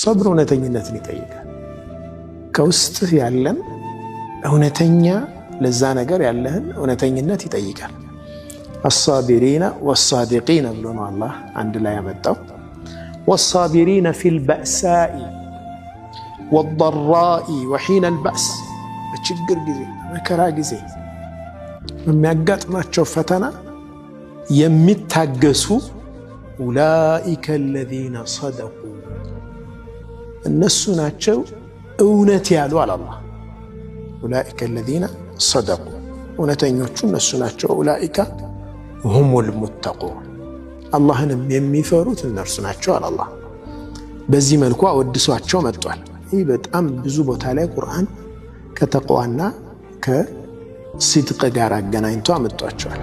صبر እውነተኝነትን ይጠይቃል። ከውስጥ ያለን እውነተኛ ለዛ ነገር ያለህን እውነተኝነት ይጠይቃል። الصابرين والصادقين ብሎ ነው አላህ አንድ ላይ ያመጣው። والصابرين في البأساء والضراء وحين البأس በችግር ጊዜ መከራ ጊዜ በሚያጋጥማቸው ፈተና የሚታገሱ أولئك الذين صدقوا እነሱ ናቸው እውነት ያሉ አለ አላህ። أولئك الذين صدقوا እውነተኞቹ እነሱ ናቸው። أولئك هم المتقون አላህንም የሚፈሩት እነርሱ ናቸው አለ አላህ። በዚህ መልኩ አወድሷቸው መጥቷል። ይህ በጣም ብዙ ቦታ ላይ ቁርአን ከተቅዋና ከሲድቅ ጋር አገናኝቶ አመጣቸዋል።